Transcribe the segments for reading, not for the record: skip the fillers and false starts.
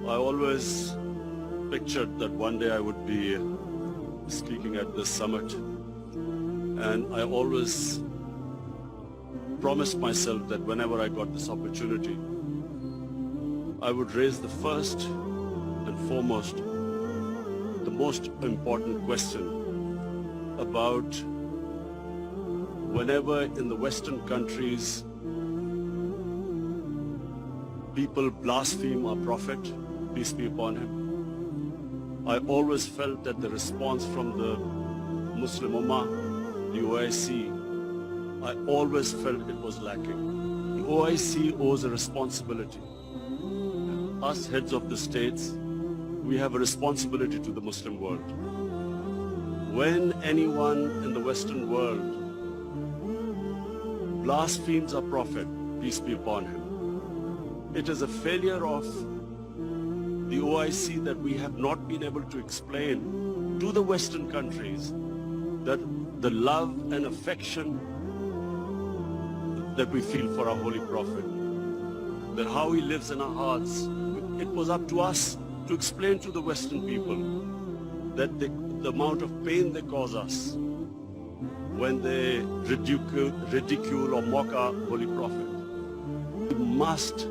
I always pictured that one day I would be speaking at this summit, and I always promised myself that whenever I got this opportunity, I would raise the first and foremost, the most important question about whenever in the Western countries people blaspheme our Prophet, peace be upon him, I always felt that the response from the Muslim Ummah, the OIC, I always felt it was lacking. The OIC owes a responsibility. Us heads of the states, we have a responsibility to the Muslim world. When anyone in the Western world blasphemes our Prophet, peace be upon him, it is a failure of the OIC that we have not been able to explain to the Western countries that the love and affection that we feel for our Holy Prophet, that how he lives in our hearts. It was up to us to explain to the Western people that the amount of pain they cause us when they ridicule or mock our Holy Prophet. We must,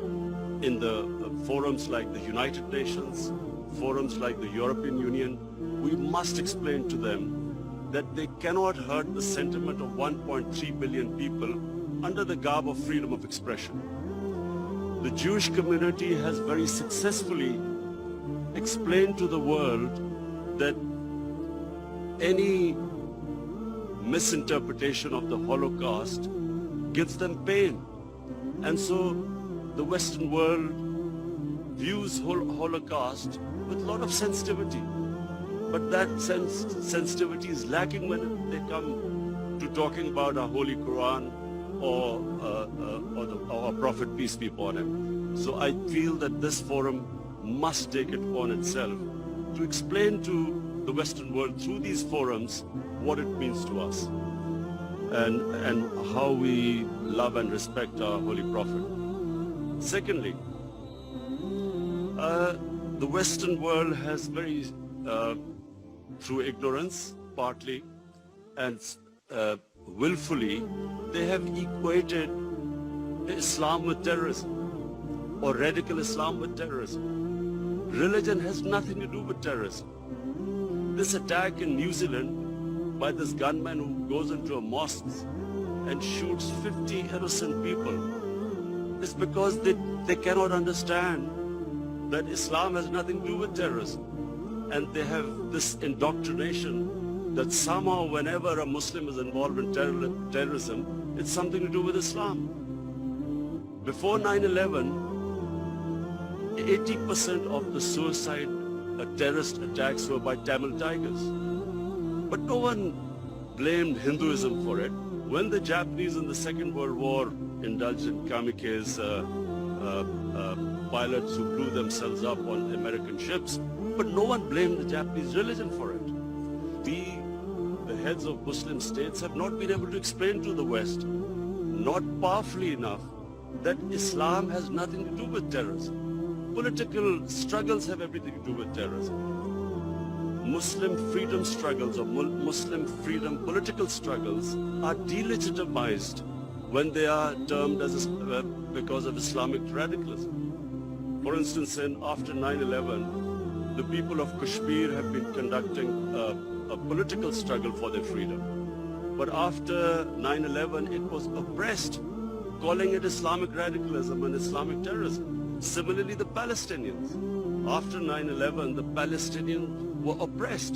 in the forums like the United Nations, forums like the European Union, we must explain to them that they cannot hurt the sentiment of 1.3 billion people under the garb of freedom of expression. The Jewish community has very successfully explained to the world that any misinterpretation of the Holocaust gives them pain. And so the Western world views Holocaust with a lot of sensitivity. But that sensitivity is lacking when they come to talking about our Holy Quran or our Prophet, peace be upon him. So I feel that this forum must take it upon itself to explain to the Western world through these forums what it means to us and how we love and respect our Holy Prophet. Secondly, the Western world has very, through ignorance partly and willfully, they have equated Islam with terrorism or radical Islam with terrorism. Religion has nothing to do with terrorism. This attack in New Zealand by this gunman who goes into a mosque and shoots 50 innocent people is because they cannot understand that Islam has nothing to do with terrorism. And they have this indoctrination that somehow whenever a Muslim is involved in terrorism, it's something to do with Islam. Before 9/11, 80% of the suicide terrorist attacks were by Tamil Tigers. But no one blamed Hinduism for it. When the Japanese in the Second World War indulged in kamikaze pilots who blew themselves up on American ships, but no one blamed the Japanese religion for it. We, the heads of Muslim states, have not been able to explain to the West, not powerfully enough, that Islam has nothing to do with terrorism. Political struggles have everything to do with terrorism. Muslim freedom struggles or Muslim freedom political struggles are delegitimized when they are termed as because of Islamic radicalism. For instance, after 9/11, the people of Kashmir have been conducting a political struggle for their freedom. But after 9/11, it was oppressed, calling it Islamic radicalism and Islamic terrorism. Similarly, the Palestinians. After 9/11, the Palestinians were oppressed.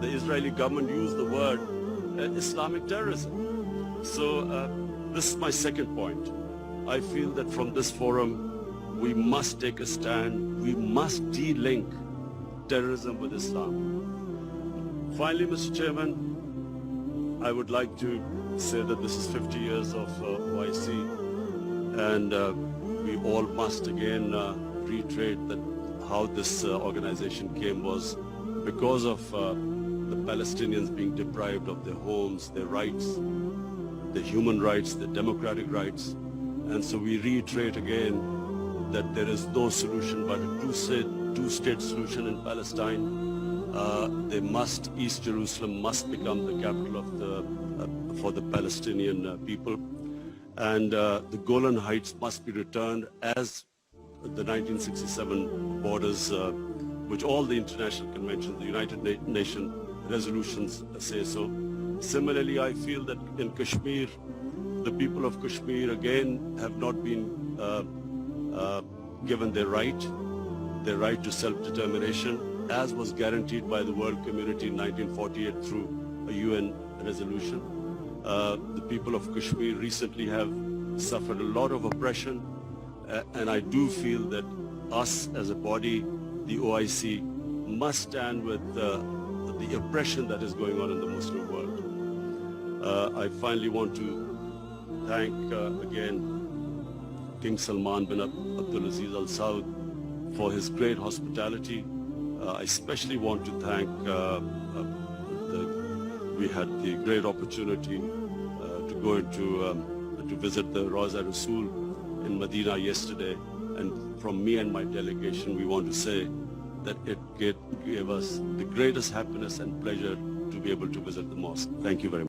The Israeli government used the word Islamic terrorism. So this is my second point. I feel that from this forum, we must take a stand. We must de-link terrorism with Islam. Finally, Mr. Chairman, I would like to say that this is 50 years of YC, and we all must again reiterate that how this organization came was because of the Palestinians being deprived of their homes, their rights, their human rights, their democratic rights. And so we reiterate again that there is no solution but a two-state solution in Palestine. East Jerusalem must become the capital of for the Palestinian people, and the Golan Heights must be returned as the 1967 borders, which all the international conventions, the United Nations resolutions say so. Similarly, I feel that in Kashmir, the people of Kashmir again have not been given their right to self-determination, as was guaranteed by the world community in 1948 through a UN resolution. The people of Kashmir recently have suffered a lot of oppression, and I do feel that us as a body, the OIC, must stand with the oppression that is going on in the Muslim world. I finally want to thank again King Salman bin Abdulaziz Al Saud for his great hospitality. I especially want to thank we had the great opportunity to go to visit the Rawza Rasul in Medina yesterday, and from me and my delegation, we want to say that it gave us the greatest happiness and pleasure to be able to visit the mosque. Thank you very much.